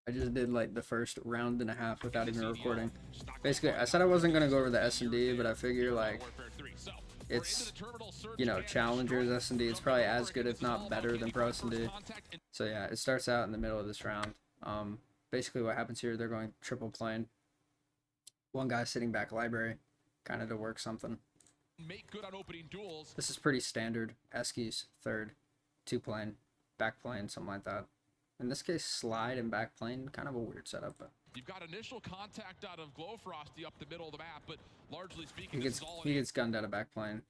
I just did like the first round and a half without even recording. Basically, I said I wasn't gonna go over the S&D, but I figure like it's, you know, Challengers S&D. It's probably as good, if not better, than Pro S&D. So yeah, it starts out in the middle of this round. Basically what happens here, they're going triple plane. One guy sitting back library, kind of to work something. This is pretty standard. Eskies third, 2 plane, back plane, something like that. In this case, slide and back plane, kind of a weird setup, but you've got initial contact out of Glowfrosty up the middle of the map, but largely speaking, he gets gunned out of back plane.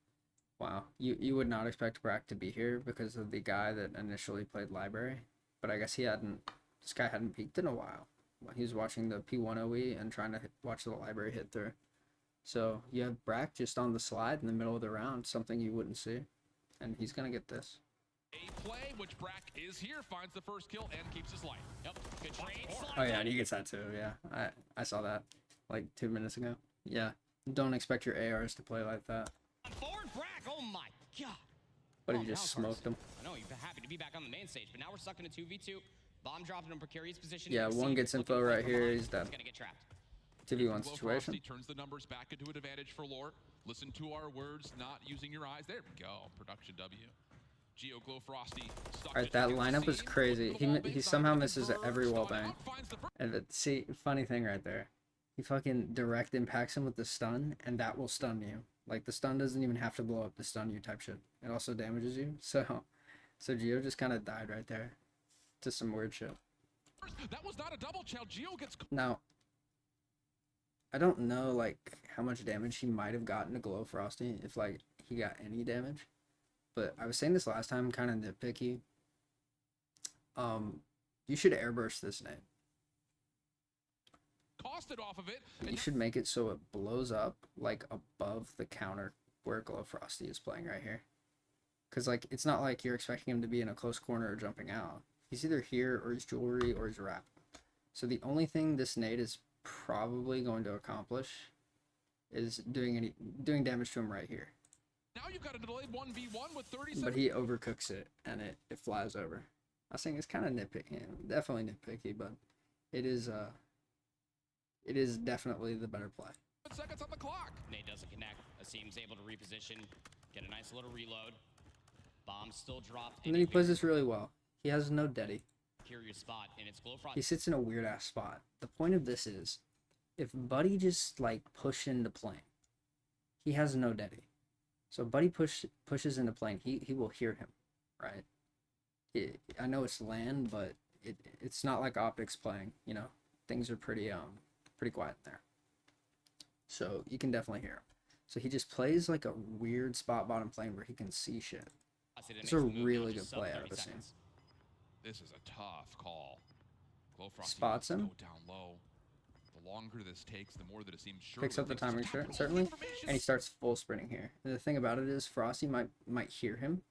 Wow, you would not expect Brack to be here because of the guy that initially played library, but I guess this guy hadn't peeked in a while. He was watching the P1OE and trying to watch the library hit through. So you have Brack just on the slide in the middle of the round, something you wouldn't see, and he's gonna get this. A play, which Brack is here, finds the first kill and keeps his life. Yep, good trade. Oh yeah, and he gets that too. Yeah, I saw that like 2 minutes ago. Yeah, don't expect your ARs to play like that. Forward Brack, oh my god. But he just smoked him. I know, you're happy to be back on the main stage, but now we're stuck in a 2v2. Bomb dropped in a precarious position. Yeah, one gets info right here, he's dead. Gonna get trapped. 2v1 situation. Turns the numbers back into an advantage for Lore. Listen to our words, not using your eyes. There we go. Production W. Geo Glowfrosty. Alright, that lineup is crazy. He somehow misses every wallbang. And see, funny thing right there. He fucking direct impacts him with the stun, and that will stun you. Like, the stun doesn't even have to blow up to stun you type shit. It also damages you. So Geo just kind of died right there to some weird shit. That was not a double chow. Geo gets... Now, I don't know, like, how much damage he might have gotten to Glowfrosty, if, like, he got any damage. But I was saying this last time, kind of nitpicky. You should airburst this nade. Costed off of it. You should make it so it blows up, like, above the counter where Glowfrosty is playing right here. Because, like, it's not like you're expecting him to be in a close corner or jumping out. He's either here, or he's jewelry, or he's wrap. So the only thing this nade is probably going to accomplish is doing damage to him right here. Now you've got a delayed 1v1 with 30 seconds. But he overcooks it, and it flies over. I was saying it's kind of nitpicky, definitely nitpicky, but it is definitely the better play. Seconds on the clock. Nate doesn't connect. Asim's able to reposition, get a nice little reload. Bomb still dropped. And then he plays this really well. He has no deady. Curious spot, and it's Glowfrosty. He sits in a weird ass spot. The point of this is, if Buddy just like push into plane, he has no deady. So Buddy pushes into plane, he will hear him, right? I know it's land, but it's not like optics playing. You know, things are pretty quiet there. So you can definitely hear him. So he just plays like a weird spot bottom plane where he can see shit. It's a really good play out of the scene. This is a tough call. Glowfrosty spots him. go down low. The longer this takes, the more that it seems sure. Picks up the timing certainly, and he starts full sprinting here. And the thing about it is, Frosty might hear him,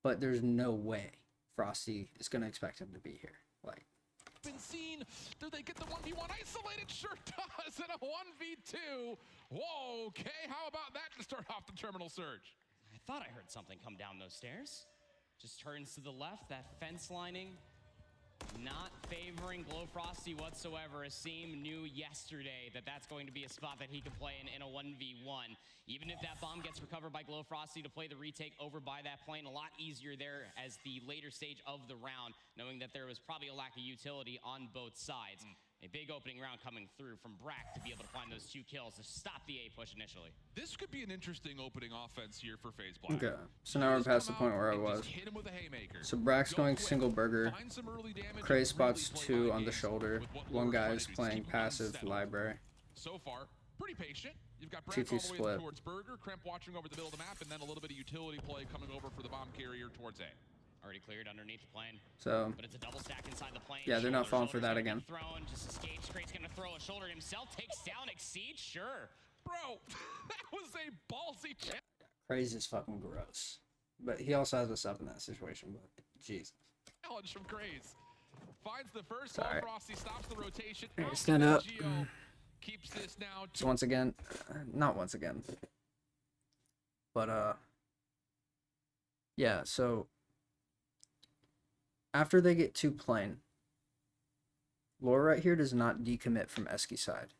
but there's no way Frosty is gonna expect him to be here. Like, been seen. Do they get the 1v1 isolated? Sure does. And a 1v2. Whoa. Okay. How about that to start off the terminal surge? I thought I heard something come down those stairs. Just turns to the left, that fence lining not favoring Glowfrosty whatsoever. Asim knew yesterday that that's going to be a spot that he could play in a 1v1. Even if that bomb gets recovered by Glowfrosty to play the retake over by that plane, a lot easier there as the later stage of the round, knowing that there was probably a lack of utility on both sides. A big opening round coming through from Brack to be able to find those 2 kills to stop the A push initially. This could be an interesting opening offense here for Faze Black. okay, so now we're past the point where I was. So Brack's going single burger. Cray spots 2 on the shoulder. One guy's playing passive library. So far, pretty patient. You've got Brack 2-2 all the way split. towards Burger, Kremp watching over the middle of the map, and then a little bit of utility play coming over for the bomb carrier towards A. Already cleared underneath the plane. So, but it's a double stack inside the plane. Yeah, they're not falling for that again. Thrown, just escapes. Crate's gonna throw a shoulder himself, takes down Exceed, sure. Bro, that was a ballsy challenge. Crazy is fucking gross. But he also has us up in that situation, but Jesus. Challenge from Craze. Finds the first one. Frosty stops the rotation. Hey, stand up. Keeps this now. So once again, not once again. But yeah, so after they get 2 plane, Lore right here does not decommit from Eski's side.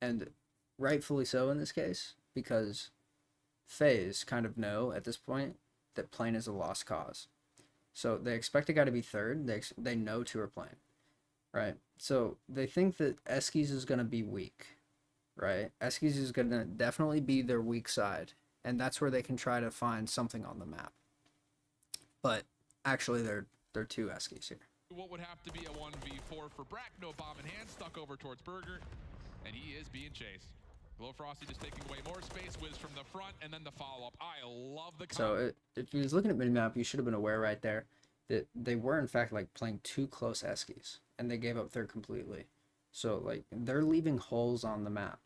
And rightfully so in this case, because Faze kind of know at this point that plane is a lost cause. So they expect a guy to be third. They know two are playing, right? So they think that Eskies is going to be weak, right? Eskies is going to definitely be their weak side, and that's where they can try to find something on the map. But actually, they're two Eskies here. What would have to be a 1v4 for Brack? No bomb in hand, stuck over towards Burger, and he is being chased. Glowfrosty just taking away more space. Wiz from the front, and then the follow-up. I love the So if you was looking at minimap, you should have been aware right there that they were in fact like playing two close Eskies, and they gave up third completely. So like they're leaving holes on the map,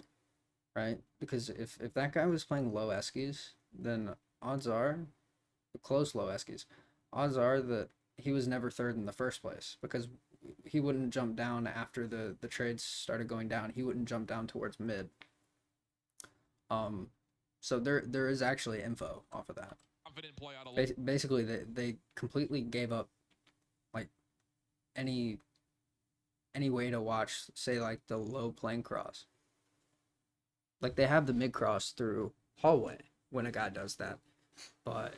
right? Because if that guy was playing low Eskies, then odds are, close low Eskies, odds are that he was never third in the first place, because he wouldn't jump down after the trades started going down. He wouldn't jump down towards mid. So there is actually info off of that. confident play out of Basically, they completely gave up like any way to watch, say like the low plane cross. Like they have the mid cross through hallway when a guy does that, but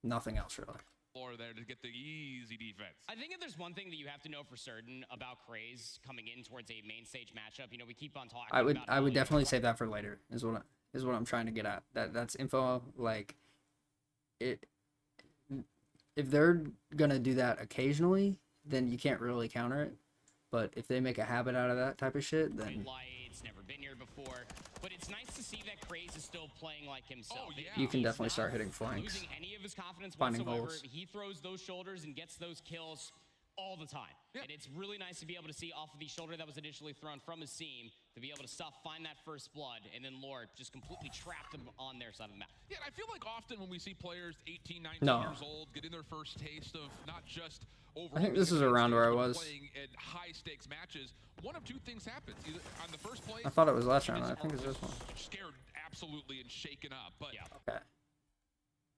nothing else really. floor there to get the easy defense. I think if there's one thing that you have to know for certain about Craze coming in towards a main stage matchup, you know, we keep on talking about I would definitely save that for later. Is what I'm trying to get at. That's info like it. If they're gonna do that occasionally, then you can't really counter it. But if they make a habit out of that type of shit, then lights, never been here before. But it's nice to see that Craze is still playing like himself. Oh, yeah. you can He's definitely not start hitting flanks. losing any of his confidence Finding whatsoever. holes. He throws those shoulders and gets those kills all the time. Yeah. And it's really nice to be able to see off of the shoulder that was initially thrown from his seam, to be able to find that first blood, and then Lord just completely trapped him on their side of the map. Yeah, I feel like often when we see players 18, 19 No. years old getting their first taste of not just overall, I think this is around where I was. playing in high stakes matches, one of two things happens. Either on the first play, I thought it was last round. I just think it's are this one. scared absolutely and shaken up. But Yeah. Okay.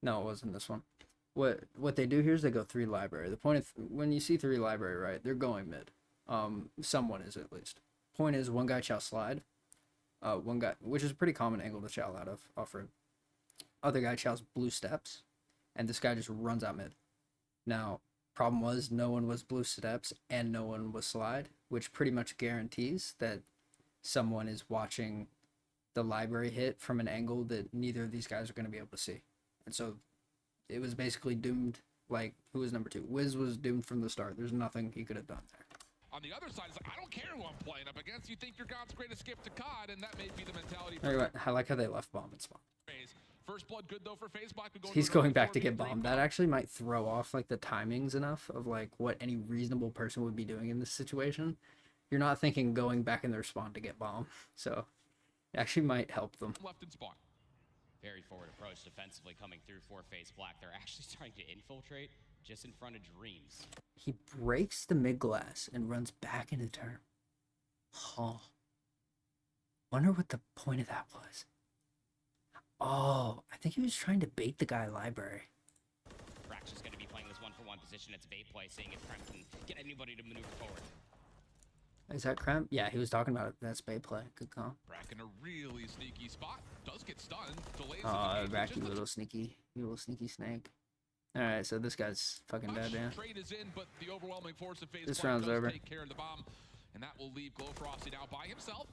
No, it wasn't this one. What they do here is they go 3 library. The point of when you see 3 library, right? They're going mid. Someone is at least. Point is one guy chow slide. One guy, which is a pretty common angle to chow out of off-road. Other guy chows blue steps, and this guy just runs out mid. Now, problem was no one was blue steps and no one was slide, which pretty much guarantees that someone is watching the library hit from an angle that neither of these guys are going to be able to see. And so it was basically doomed. Like, who was number 2? Wiz was doomed from the start. There's nothing he could have done there. on the other side, it's like, I don't care who I'm playing up against. You think you're God's greatest gift to COD, and that may be the mentality. I like how they left bomb and spawn. Faze. First blood good though for Faze. Black would go He's into going back to 4v3 get bombed. That actually might throw off like the timings enough of like what any reasonable person would be doing in this situation. You're not thinking going back in their spawn to get bombed, so it actually might help them. left in spawn. Very forward approach defensively coming through for Faze Black. They're actually starting to infiltrate just in front of Dreams. He breaks the mid glass and runs back into turn. Huh. Wonder what the point of that was. Oh, I think he was trying to bait the guy library. Brack's just going to be playing this one-for-one position. It's bait play, seeing if Krem can get anybody to maneuver forward. Is that Krem? Yeah, he was talking about it. That's bait play. Good call. Brack in a really sneaky spot. Does get stunned. Delays Oh, the engagement, Brack, just you a little sneaky. You little sneaky snake. Alright, so this guy's fucking dead, yeah. Trade is in, but the overwhelming force of Faze This Black round's does over. take care of the bomb, and that will leave Glowfrosty now by himself.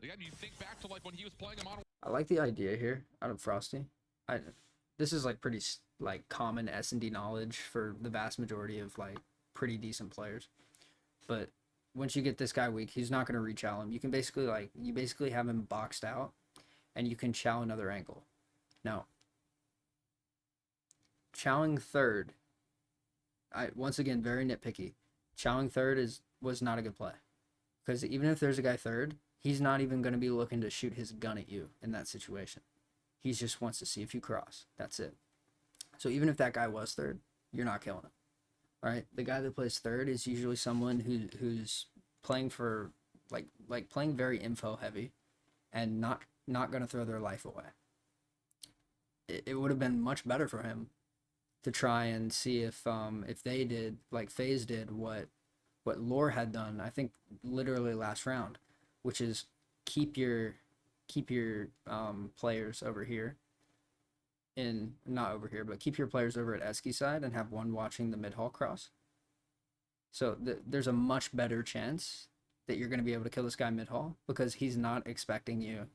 Again, you think back to like when he was playing a Modern I like the idea here out of Frosty. This is like pretty like common S&D knowledge for the vast majority of like pretty decent players. But once you get this guy weak, he's not going to re-chow him. You can basically you basically have him boxed out and you can chow another angle. Now, chowing third, once again very nitpicky. Chowing third was not a good play. Because even if there's a guy third, he's not even going to be looking to shoot his gun at you in that situation. He just wants to see if you cross. That's it. So even if that guy was third, you're not killing him. All right? The guy that plays third is usually someone who's playing for like playing very info heavy and not going to throw their life away. It would have been much better for him to try and see if they did like FaZe did what what Lore had done, I think literally last round, which is keep your players over here in not over here, but keep your players over at Eski side and have one watching the mid hall cross. So there's a much better chance that you're going to be able to kill this guy mid hall because he's not expecting you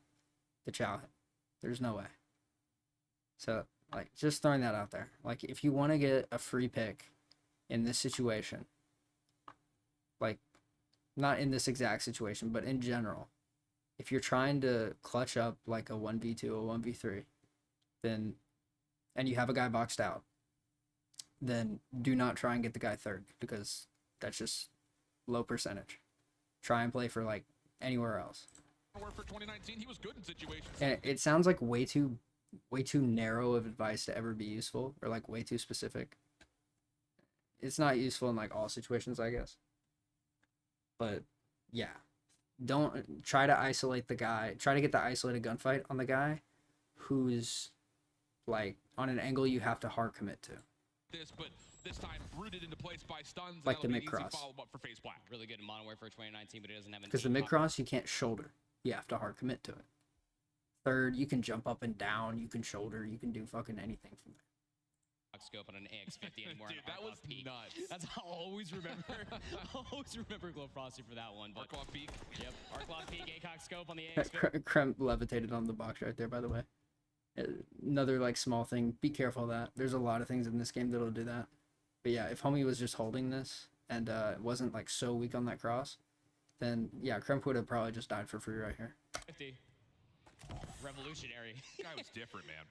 to chow him. There's no way. So like just throwing that out there. Like if you want to get a free pick in this situation, like not in this exact situation, but in general, if you're trying to clutch up like a 1v2, a 1v3, then and you have a guy boxed out, then do not try and get the guy third because that's just low percentage. Try and play for like anywhere else. For 2019, he was good in situations. And it sounds like way too narrow of advice to ever be useful, or like way too specific. It's not useful in like all situations, I guess. But yeah, don't try to isolate the guy. Try to get the isolated gunfight on the guy who's like on an angle you have to hard commit to. But this time rooted into place by stuns. Like the mid cross. Follow-up for Faze Black. Really good in Modern Warfare 2019, but it doesn't have an Because the mid cross you can't shoulder. You have to hard commit to it. Third, you can jump up and down. You can shoulder. You can do fucking anything from there. Scope on an AX50 anymore. Dude, that was nuts. That's how I'll always remember. I'll always remember Glow Frosty for that one. But Arclock peak. Yep, Arclock peak, ACOG scope on the AX50. Kremp levitated on the box right there, by the way. Another like small thing. Be careful of that. There's a lot of things in this game that'll do that. But yeah, if homie was just holding this and it wasn't like so weak on that cross, then yeah, Kremp would have probably just died for free right here. 50. Revolutionary. Guy was different, man.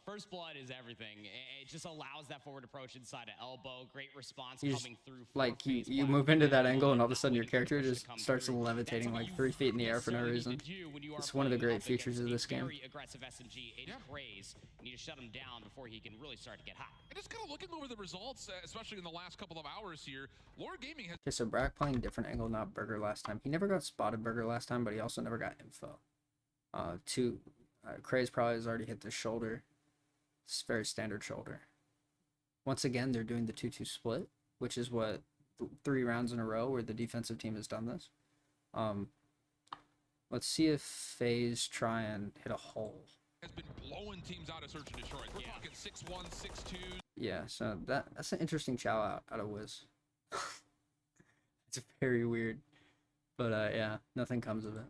First blood is everything. It just allows that forward approach inside of elbow. Great response You coming through. Like you move into that angle and all of a sudden your character just starts levitating like 3 feet in the air for no reason. It's one of the great features of this game. Very aggressive SMG in Craze. You need to shut him down before he can really start to get hot. And just kind of looking over the results, especially in the last couple of hours here, Lore Gaming has. Okay, so Brack playing different angle, not Burger last time. He never got spotted Burger last time, but he also never got info. Craze probably has already hit the shoulder. It's very standard shoulder. Once again, they're doing the 2-2 split, which is what 3 rounds in a row where the defensive team has done this. Let's see if Faze try and hit a hole. Has been blowing teams out of Search and Destroy. We're talking 6-1, 6-2. Yeah, so that's an interesting chow out of Wiz. It's very weird, but yeah, nothing comes of it.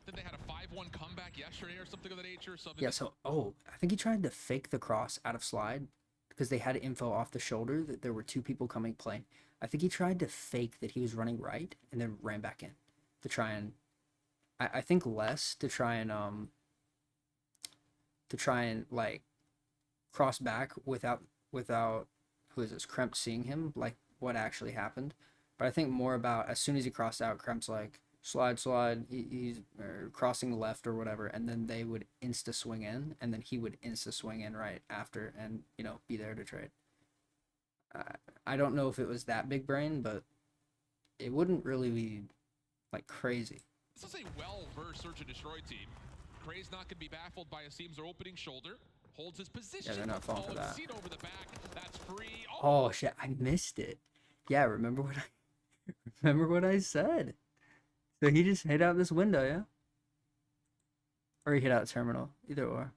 Then they had a 5-1 comeback yesterday or something of that nature. So yeah, so I think he tried to fake the cross out of slide because they had info off the shoulder that there were 2 people coming playing. I think he tried to fake that he was running right and then ran back in to try and I think less to try and like cross back without who is this Kremp seeing him, like what actually happened. But I think more about as soon as he crossed out, Kremp's like slide, he's crossing left or whatever, and then they would insta swing in, and then he would insta swing in right after, and be there to trade. I don't know if it was that big brain, but it wouldn't really be like crazy. This is a well-versed Search and Destroy team. Craze not going to be baffled by Asim's opening shoulder. Holds his position. Yeah, they're not falling for that. Over the back. That's free. Oh shit, I missed it. Yeah, remember what I said. So he just hit out this window, yeah? Or he hit out terminal, either or.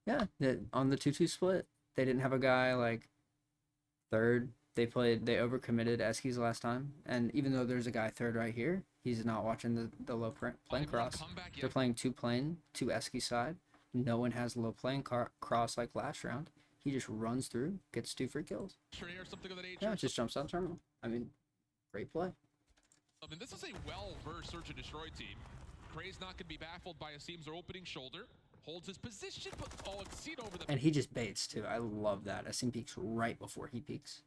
Yeah, on the 2-2 split, they didn't have a guy like third. They overcommitted Eskies last time, and even though there's a guy third right here, he's not watching the low plane cross. They're playing 2 plane, 2 Eski side. No one has low plane cross like last round. He just runs through, gets 2 free kills. Yeah, it just jumps out terminal. I mean, great play. I mean, this is a well-versed Search and Destroy team. Craze not going to be baffled by Asim's opening shoulder. Holds his position, but exceed over the. And he just baits too. I love that. Asim peeks right before he peeks,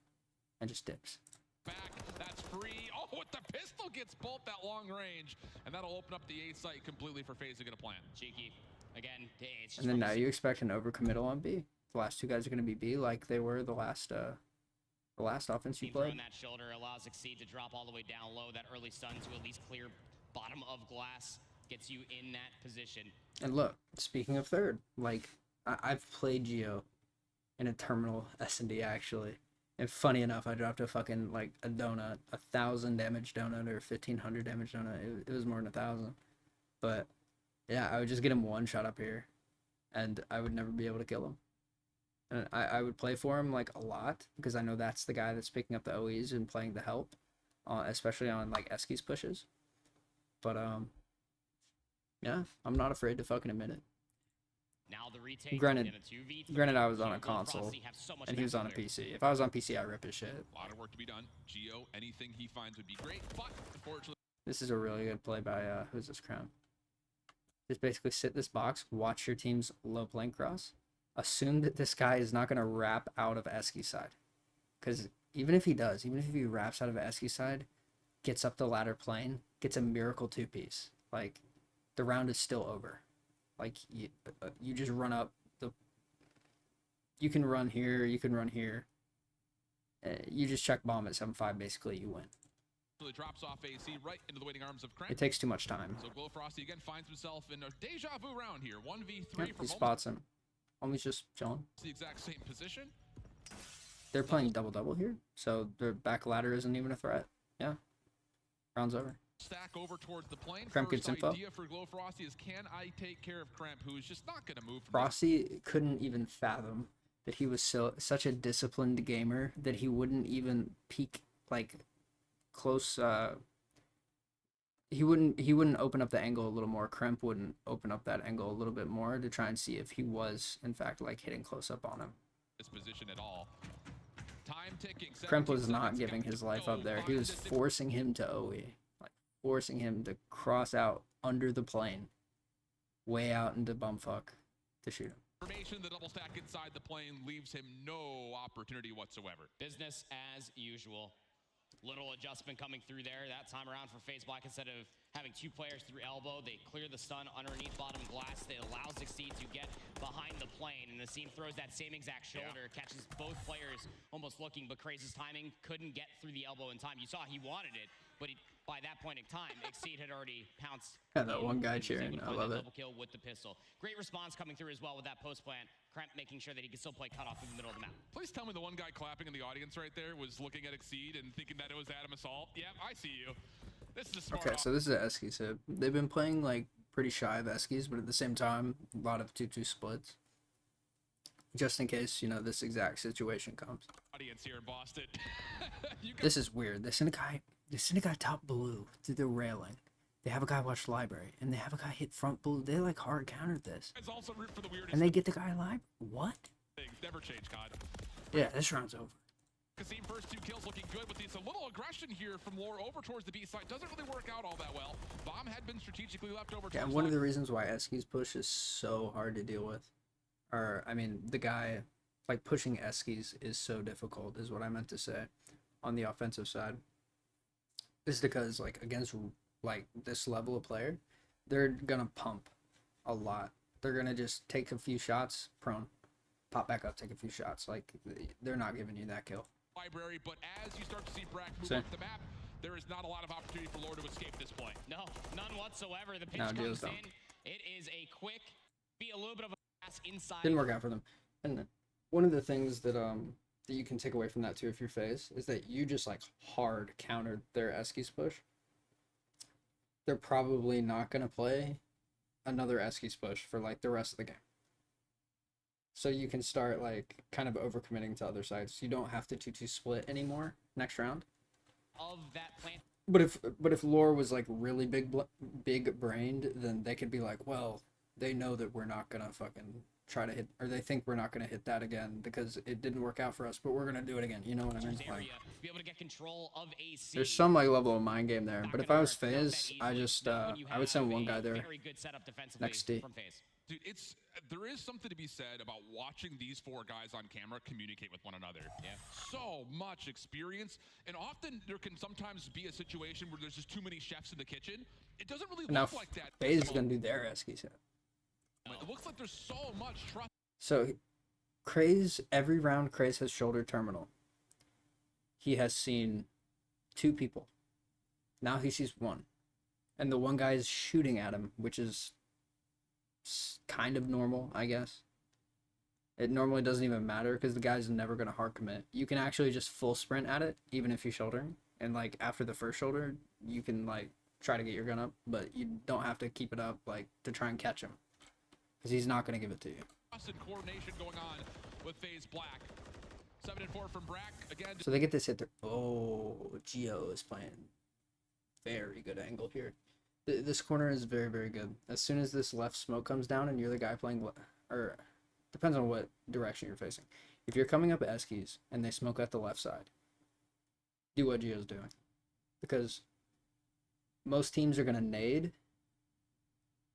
and just dips. Back, that's free. Oh, with the pistol gets bolt that long range, and that'll open up the A site completely for Faze. They're going to plan. Cheeky, again. It's just and then now you expect an overcommittal on B. The last 2 guys are going to be B, like they were the last offense you played. That shoulder allows Exceed to drop all the way down low. That early stun to at least clear bottom of glass gets you in that position. And look, speaking of third, like I've played Geo in a terminal S&D actually, And funny enough, I dropped a fucking like a donut, 1,000 damage donut or 1,500 damage donut. It was more than 1,000. But yeah, I would just get him one shot up here, and I would never be able to kill him. And I would play for him like a lot because I know that's the guy that's picking up the OEs and playing the help, especially on like Eski's pushes. But yeah, I'm not afraid to fucking admit it. Now the retake Granted, in a 2v3. granted, I was on a Geo and console Frosty have so much and he was on a matchup there. PC. If I was on PC, I'd rip his shit. A lot of work to be done. Geo, anything he finds would be great, but unfortunately, This is a really good play by who's this crown? Just basically sit this box, watch your team's low plane cross, assume that this guy is not going to wrap out of Eski's side. Because even if he does, even if he wraps out of Eski's side, gets up the ladder plane, gets a miracle two-piece, like, the round is still over. Like, you just run up the... You can run here, you can run here. You just check bomb at 7-5, basically, you win. really drops off AC right into the waiting arms of Crank. It takes too much time. So Glow Frosty again finds himself in a deja vu round here. 1v3 Yep, from he spots him. Homie's just chilling. the exact same position. They're playing double-double here, so their back ladder isn't even a threat. Yeah. Round's over. Stack over towards the plane. Kremp gets First info. idea for Glow Frosty is, can I take care of Kremp, who is just not going to move from Frosty couldn't even fathom that he was such a disciplined gamer that he wouldn't even peek like close. He wouldn't open up the angle a little more. Kremp wouldn't open up that angle a little bit more to try and see if he was in fact like hitting close up on him. this position at all. Time ticking. Kremp was 17 not seconds giving to his life go. up there. He was Find it. forcing him to OE, like forcing him to cross out under the plane, way out into bumfuck to shoot him. Information, the double stack inside the plane leaves him no opportunity whatsoever. Business as usual. Little adjustment coming through there. That time around for Faze Black, instead of having two players through elbow, they clear the stun underneath bottom glass. They allow Exceed to get behind the plane, and Nassim throws that same exact shoulder, catches both players almost looking, but Craze's timing couldn't get through the elbow in time. You saw he wanted it, but by that point in time, Exceed had already pounced. Yeah, that one guy and was cheering. able to I find love that it. double kill with the pistol. Great response coming through as well with that post plant. Kremp making sure that he can still play cutoff in the middle of the map. Please tell me the one guy clapping in the audience right there was looking at Exceed and thinking that it was Adam Assault. Yep, I see you. This is a smart Okay, so this is Eskies hit. They've been playing like pretty shy of Eskies, but at the same time, a lot of 2-2 splits. Just in case, you know, this exact situation comes. audience here in Boston. You This is weird. They send a guy top blue through the railing. They have a guy watch library, and they have a guy hit front blue. They like hard countered this, guys also root for the weirdest and they get the guy live. What? things. Never change, God. Yeah, this round's over. Kasim first two kills looking good, but it's a little aggression here from Lore over towards the B side. Doesn't really work out all that well. Bomb had been strategically left over Yeah, towards one of line. the reasons why Eskies push is so hard to deal with, or I mean, the guy like pushing Eskies is so difficult, is what I meant to say, on the offensive side. Is because like against like this level of player, they're gonna pump a lot. They're gonna just take a few shots, prone, pop back up, take a few shots. Like they're not giving you that kill. library, but as you start to see Brack move Same. up the map, there is not a lot of opportunity for Lore to escape this play. No, none whatsoever. The pitch No, comes deals in. don't. It is a quick, be a little bit of a pass inside. Didn't work out for them. And one of the things that that you can take away from that too, if you're Faze, is that you just like hard countered their Eskies push. They're probably not gonna play another Eskies push for like the rest of the game. So you can start like kind of overcommitting to other sides. You don't have to 2-2 split anymore next round. Of that plant. But if Lore was like really big brained, then they could be like, well, they know that we're not gonna fucking try to hit, or they think we're not gonna hit that again because it didn't work out for us, but we're gonna do it again. You know what I mean? Like, Area, be able to get control of AC. there's some like level of mind game there. Not But if gonna I was work out that Faze, easily. I just Not when you I would send have one a guy there very good setup defensively next D. from Faze. Dude, there is something to be said about watching these four guys on camera communicate with one another. Yeah. So much experience, and often there can sometimes be a situation where there's just too many chefs in the kitchen. It doesn't really And now look like that. Faze is gonna do their Eskies hit. It looks like there's so much trust. So Craze, every round Craze has shoulder terminal. He has seen 2 people. Now he sees 1. And the one guy is shooting at him, which is kind of normal, I guess. It normally doesn't even matter because the guy's never going to hard commit. You can actually just full sprint at it, even if you're shouldering. And, like, after the first shoulder, you can, like, try to get your gun up, but you don't have to keep it up, like, to try and catch him. Because he's not going to give it to you. Coordination going on with Faze Black. 7 and 4 from Brack. Again. So they get this hit there. Oh, Geo is playing very good angle here. This corner is very, very good. As soon as this left smoke comes down and you're the guy playing, or depends on what direction you're facing. If you're coming up Eskies and they smoke at the left side, do what Geo's doing. Because most teams are going to nade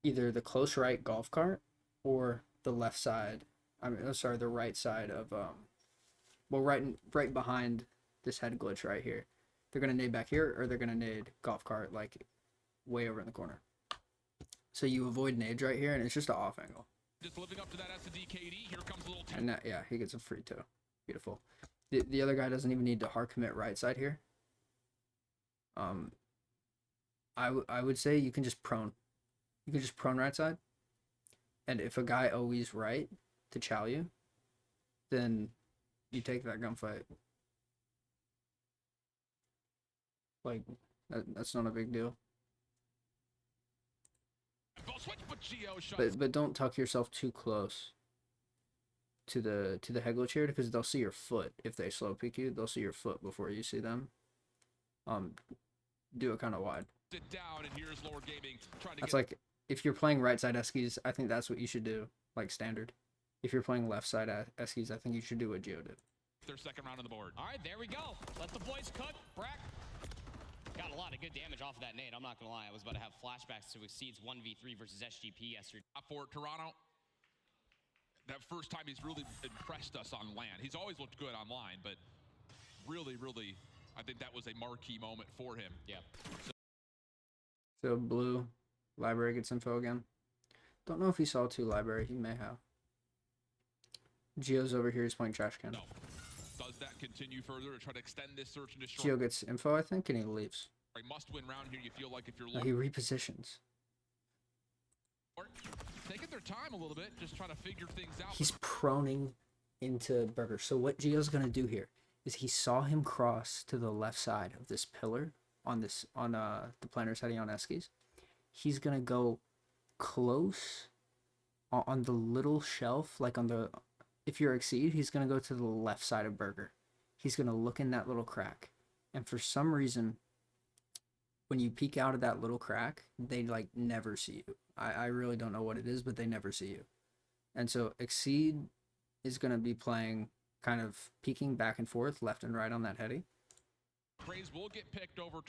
either the close right golf cart or the left side. The right side of, well, right behind this head glitch right here. They're going to nade back here, or they're going to nade golf cart, like, way over in the corner. So you avoid nades right here, and it's just an off angle. Just living up to that SDKD. Here comes a little. And that, yeah, he gets a free toe. Beautiful. The other guy doesn't even need to hard commit right side here. I would say you can just prone. You can just prone right side. And if a guy always right to chow you, then you take that gunfight. Like, that's not a big deal. But don't tuck yourself too close to the head glitch here, because they'll see your foot. If they slow peek you, they'll see your foot before you see them. Do it kind of wide. That's like, if you're playing right side Eskies, I think that's what you should do, like standard. If you're playing left side Eskies, I think you should do what Geo did. Their second round on the board. All right, there we go. Let the boys cook. Brack got a lot of good damage off of that nade. I'm not gonna lie. I was about to have flashbacks to Exceed's 1v3 versus SGP yesterday. For Toronto, that first time he's really impressed us on land. He's always looked good online, but really, really, I think that was a marquee moment for him. Yeah. So blue library gets info again. Don't know if he saw 2 library. He may have. Geo's over here. He's playing trash can. No. Does that continue further to try to extend this search and destroy? Geo gets info, I think, and he leaves. A must-win round here. You feel like if you're He repositions. Taking their time a little bit, just trying to figure things out. He's proning into Burger. So what Geo's gonna do here is he saw him cross to the left side of this pillar on the planners heading on Eskies. He's gonna go close on the little shelf, like on the, if you're Exceed, he's gonna go to the left side of Burger. He's gonna look in that little crack, and for some reason, when you peek out of that little crack, they like never see you. I really don't know what it is, but they never see you. And so Exceed is gonna be playing kind of peeking back and forth, left and right on that heady. Faze will get picked over.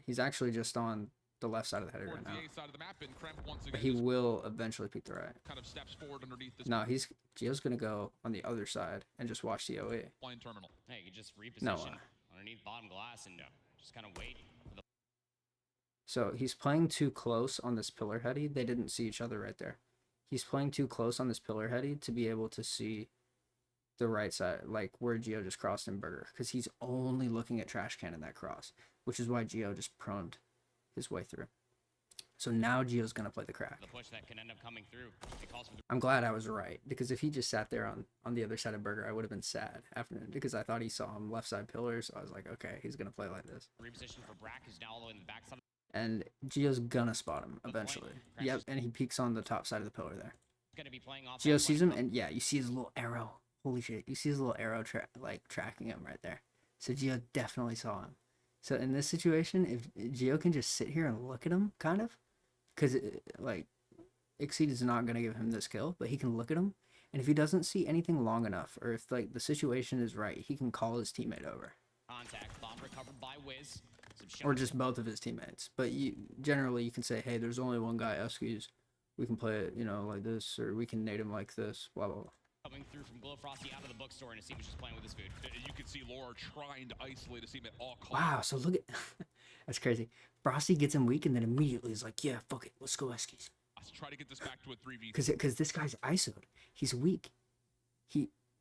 He's actually just on the left side of the header right now. Side of the map, and Kremp once again but he will eventually peek the right. Kind of steps forward underneath this. No, Geo's gonna go on the other side and just watch the OE. Line terminal. Hey, you can just reposition No, underneath bottom glass and just kind of wait for the. So he's playing too close on this pillar heady. They didn't see each other right there. He's playing too close on this pillar heady to be able to see the right side, like where Geo just crossed in Burger, because he's only looking at trash can in that cross, which is why Geo just proned his way through. So now Geo's gonna play the crack. The push that can end up coming through. It calls for the. I'm glad I was right, because if he just sat there on the other side of Burger, I would have been sad after, because I thought he saw him left side pillar, so I was like, okay, he's gonna play like this. Reposition for Brack, who's now all the way in the back side. And Geo's gonna spot him eventually. Yep, and he peeks on the top side of the pillar there. Gonna be playing off. Geo sees him, and yeah, you see his little arrow. Holy shit, you see his little arrow tracking him right there. So Geo definitely saw him. So in this situation, if Geo can just sit here and look at him, kind of, because like Exceed is not gonna give him this kill, but he can look at him, and if he doesn't see anything long enough, or if like the situation is right, he can call his teammate over. Contact bomb recovered by Wiz. Or just both of his teammates. But generally you can say, hey, there's only one guy, Eskies. We can play it, you know, like this, or we can nade him like this, blah, blah, blah. Coming through from Glow Frosty out of the bookstore, and Asim was just playing with his food. You can see Laura trying to isolate Asim at all costs. Wow, so look at... That's crazy. Frosty gets him weak, and then immediately is like, yeah, fuck it, let's go Eskies. Let's try to get this back to a 3v. Because this guy's ISO'd. He's weak.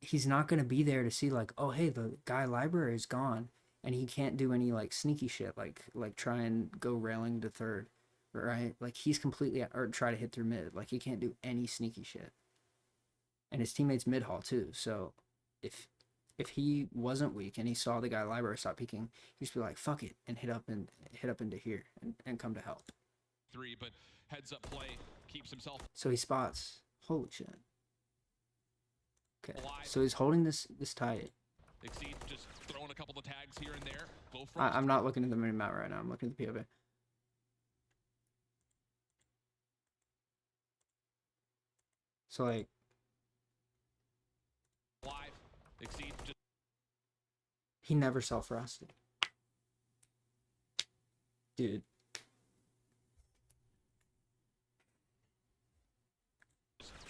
He's not going to be there to see, like, oh, hey, the guy library is gone. And he can't do any, like, sneaky shit, like try and go railing to third, right? Like, he's completely, or try to hit through mid. Like, he can't do any sneaky shit. and his teammates mid hall too. So if he wasn't weak and he saw the guy library stop peeking, he'd just be like, fuck it, and hit up into here and come to help. 3, but heads up play keeps himself So he spots. Holy shit. Okay. alive. So he's holding this tight. Exceed just throwing a couple of tags here and there. Go for I'm not looking at the mini map right now. I'm looking at the POV. So like live. Exceed just he never saw Frosty. Dude.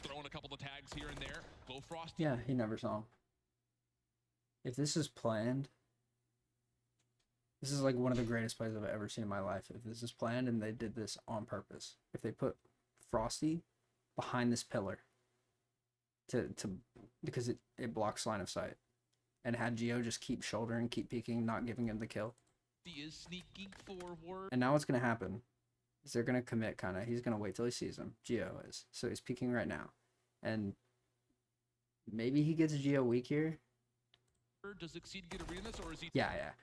throwing a couple of tags here and there. Go Frosty. Yeah, he never saw him. If this is planned, this is like one of the greatest plays I've ever seen in my life. If this is planned and they did this on purpose. If they put Frosty behind this pillar to because it blocks line of sight. And had Geo just keep shouldering, keep peeking, not giving him the kill. He is sneaking forward. And now what's gonna happen is they're gonna commit kinda. He's gonna wait till he sees him. Geo is. So he's peeking right now. And maybe he gets Geo weak here. Does Exceed get a read on this, or is he Yeah.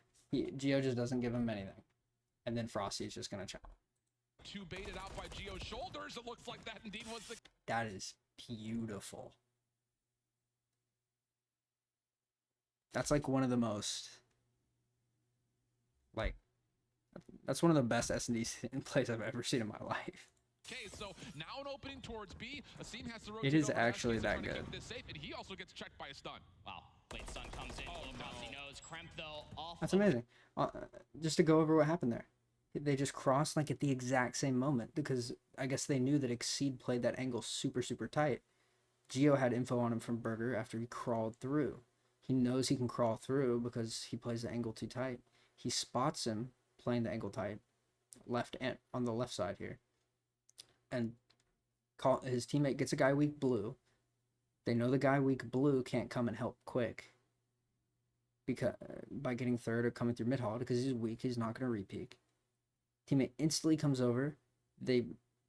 Geo just doesn't give him anything. And then Frosty's just gonna chop. too baited out by Geo's shoulders? It looks like that indeed was the That is beautiful. That's like one of the most, like, that's one of the best S&D plays I've ever seen in my life. Okay, so now an opening towards B. Asim has to It rotate is over. actually Asim that trying to good. keep this safe, and he also gets checked by a stun. Wow, late stun comes in. Oh, Frosty no. knows. Kremp, though, off. That's amazing. Just to go over what happened there. They just crossed like at the exact same moment because I guess they knew that Exceed played that angle super, super tight. Geo had info on him from Burger after he crawled through. He knows he can crawl through because he plays the angle too tight. He spots him playing the angle tight, left and on the left side here, and his teammate gets a guy weak blue. They know the guy weak blue can't come and help quick because by getting third or coming through mid hall because he's weak. He's not going to repeak. Teammate instantly comes over. They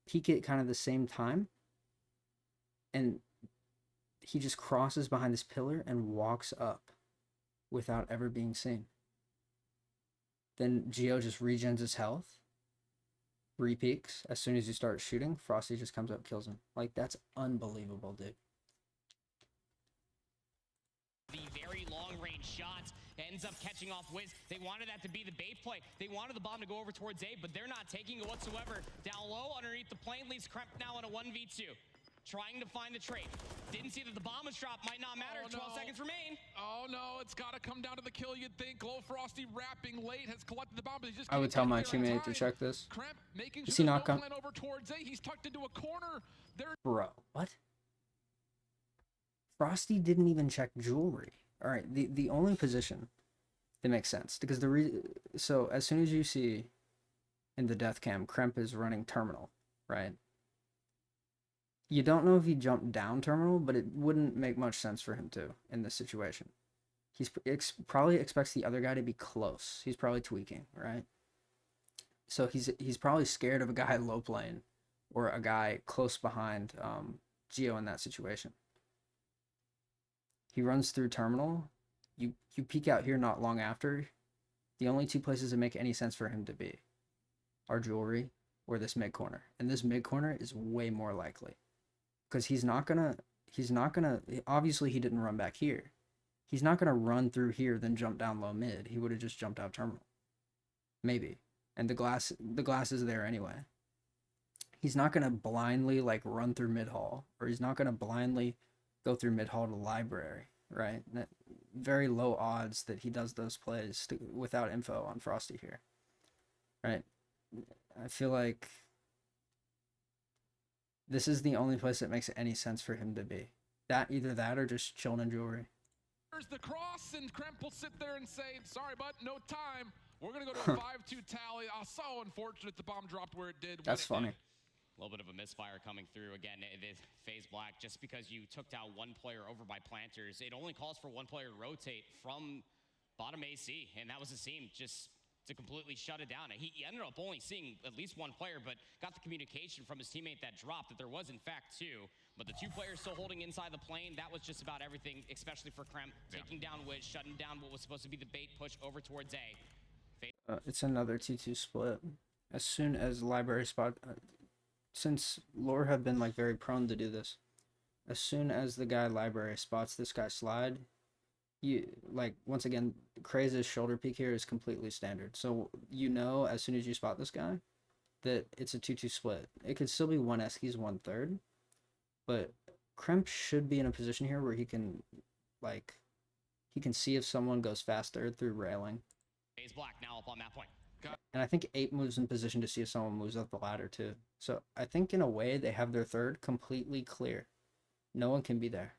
peek at kind of the same time, and he just crosses behind this pillar and walks up without ever being seen. Then Geo just regens his health, repeaks. As soon as you start shooting, Frosty just comes up, kills him. Like, that's unbelievable, dude. The very long-range shots ends up catching off Wiz. They wanted that to be the bait play. They wanted the bomb to go over towards A, but they're not taking it whatsoever. Down low, underneath the plane, leaves Kremp now in a 1v2. Trying to find the trade. Didn't see that the bomb was dropped. Might not matter. Oh, 12 no. seconds remain. Oh no, it's got to come down to the kill, you'd think. Glow Frosty wrapping late, has collected the bomb, but he just I would can't tell get my there in teammate to time. check this. Kremp making Is sure he there's not no com- plan over towards A. He's tucked into a corner. There. Bro, what? Frosty didn't even check jewelry. All right, the only position that makes sense because so as soon as you see in the death cam, Kremp is running terminal, right? You don't know if he jumped down terminal, but it wouldn't make much sense for him to in this situation. He's probably expects the other guy to be close. He's probably tweaking, right? So he's probably scared of a guy low plane or a guy close behind Geo in that situation. He runs through terminal. You peek out here not long after. The only two places that make any sense for him to be are jewelry or this mid corner. And this mid corner is way more likely. Because he's not gonna obviously he didn't run back here. He's not gonna run through here then jump down low mid. He would have just jumped out terminal. Maybe. And the glass is there anyway. He's not gonna blindly like run through mid hall, or he's not gonna blindly go through mid hall to library, right? Very low odds that he does those plays without info on Frosty here, right? I feel like this is the only place that makes any sense for him to be. Either that or just chilling in jewelry. There's the cross, and Kremp will sit there and say, sorry, bud, no time. We're going to go to a 5-2 tally. So unfortunate the bomb dropped where it did. That's funny. A little bit of a misfire coming through. Again, Faze Black, just because you took down one player over by planters, it only calls for one player to rotate from bottom AC, and that was Asim. Just to completely shut it down. He ended up only seeing at least one player, but got the communication from his teammate that dropped that there was in fact two. But the two players still holding inside the plane, that was just about everything, especially for Kremp, taking down Wiz, shutting down what was supposed to be the bait push over towards A. It's another 2-2 split. As soon as library spot, since lore have been like very prone to do this, as soon as the guy library spots this guy slide, you like once again, Craze's shoulder peek here is completely standard. So you know as soon as you spot this guy that it's a 2-2 split. It could still be one Eskies, 1/3, but Kremp should be in a position here where he can see if someone goes faster through railing. Faze Black now up on that point. And I think 8 moves in position to see if someone moves up the ladder too. So I think in a way they have their third completely clear. No one can be there.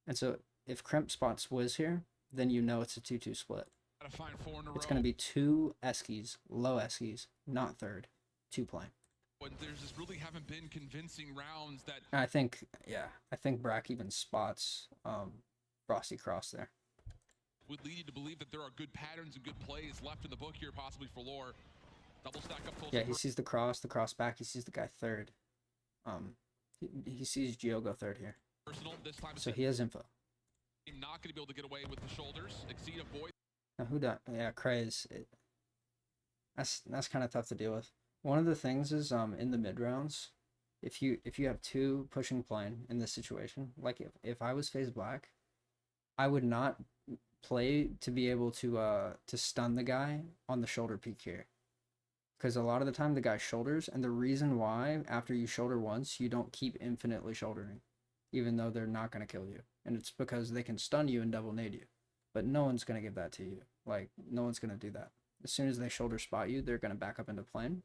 And so if Kremp spots Wiz here, then you know it's a 2-2 split. Gotta find 4 in a row. It's going to be 2 Eskies, low Eskies, not third, 2 playing. But there's just really haven't been convincing rounds that... I think Brack even spots Frosty Cross there. Would lead you to believe that there are good patterns and good plays left in the book here, possibly for lore. Double stack up close. Yeah, he sees the cross back. He sees the guy third. He sees Gio go third here. Personal this time. So he has info. Not going to be able to get away with the shoulders. Exceed avoid. Now who done? Yeah, Craze. That's kind of tough to deal with. One of the things is in the mid rounds, if you have 2 pushing plane in this situation, like if I was Faze Black, I would not play to be able to stun the guy on the shoulder peek here, because a lot of the time the guy shoulders, and the reason why after you shoulder once you don't keep infinitely shouldering, even though they're not going to kill you, and it's because they can stun you and double nade you, but no one's going to give that to you. Like, no one's going to do that. As soon as they shoulder spot you, they're going to back up into plane.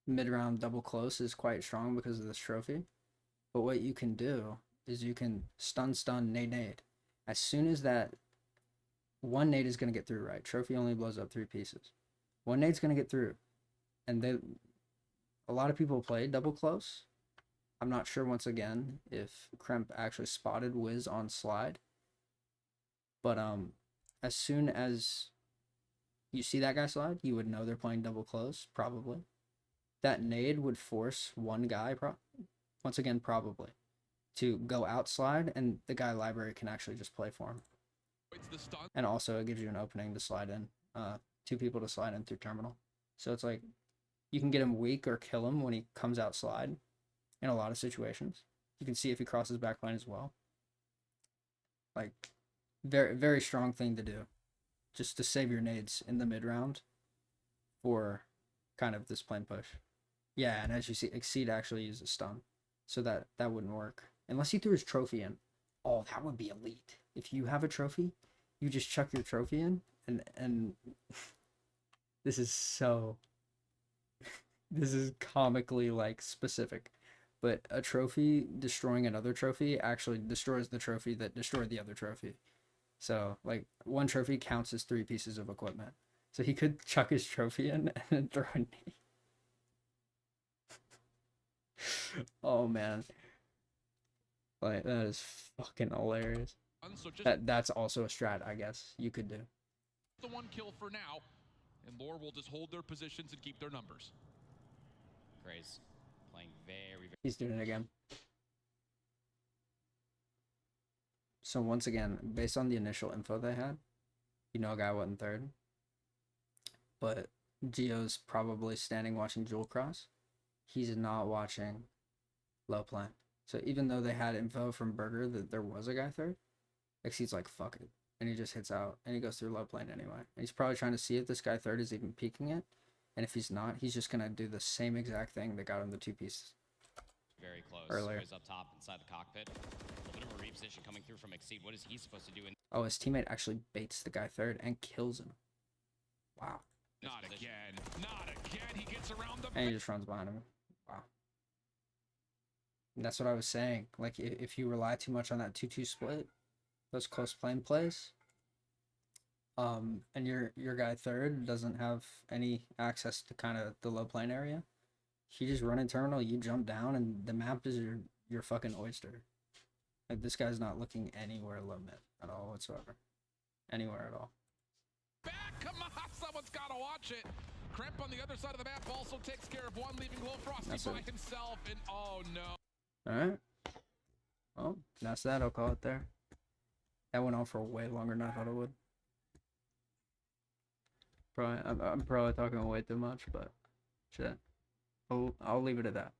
Mid round double close is quite strong because of this trophy, but what you can do is you can stun nade. As soon as that one nade is going to get through, right? Trophy only blows up 3 pieces. One nade's going to get through. And a lot of people play double close. I'm not sure, once again, if Kremp actually spotted Wiz on slide. But as soon as you see that guy slide, you would know they're playing double close, probably. That nade would force one guy, once again, probably, to go out slide, and the guy library can actually just play for him. And also it gives you an opening to slide in, 2 people to slide in through terminal. So it's like you can get him weak or kill him when he comes out slide in a lot of situations. You can see if he crosses backline as well. Like, very, very strong thing to do, just to save your nades in the mid round for kind of this plane push. Yeah, and as you see, Exceed actually uses stun, so that wouldn't work unless he threw his trophy in. Oh, that would be elite. If you have a trophy, you just chuck your trophy in, and this is so this is comically like specific, but a trophy destroying another trophy actually destroys the trophy that destroyed the other trophy. So like one trophy counts as 3 pieces of equipment. So he could chuck his trophy in and then throw a knee. Oh man, like that is fucking hilarious. So That's also a strat, I guess you could do. The 1 kill for now, and lore will just hold their positions and keep their numbers. Craze playing very. He's doing it again. So once again, based on the initial info they had, you know a guy wasn't third. But Gio's probably standing watching Jewel Cross. He's not watching low plane. So even though they had info from Burger that there was a guy third, Exceed's like, fuck it. And he just hits out, and he goes through low plane anyway. And he's probably trying to see if this guy third is even peeking it. And if he's not, he's just going to do the same exact thing that got him the 2 pieces. Very close. Earlier. He's up top inside the cockpit. A little bit of a reposition coming through from Exceed. What is he supposed to do? Oh, his teammate actually baits the guy third and kills him. Wow. Not again. Not again. He gets around the... And he just runs behind him. Wow. And that's what I was saying. Like, if you rely too much on that 2-2 split, those close plane plays, and your guy third doesn't have any access to kind of the low plane area, you just run in terminal, you jump down, and the map is your fucking oyster. Like, this guy's not looking anywhere low mid at all whatsoever. Anywhere at all. Back, come on, someone's got watch it. Kremp on the other side of the map also takes care of one, leaving Glow Frosty That's by it. himself. And oh no. Alright. Well, that's that. I'll call it there. That went on for way longer than I thought it would. I'm probably talking way too much, but shit. I'll leave it at that.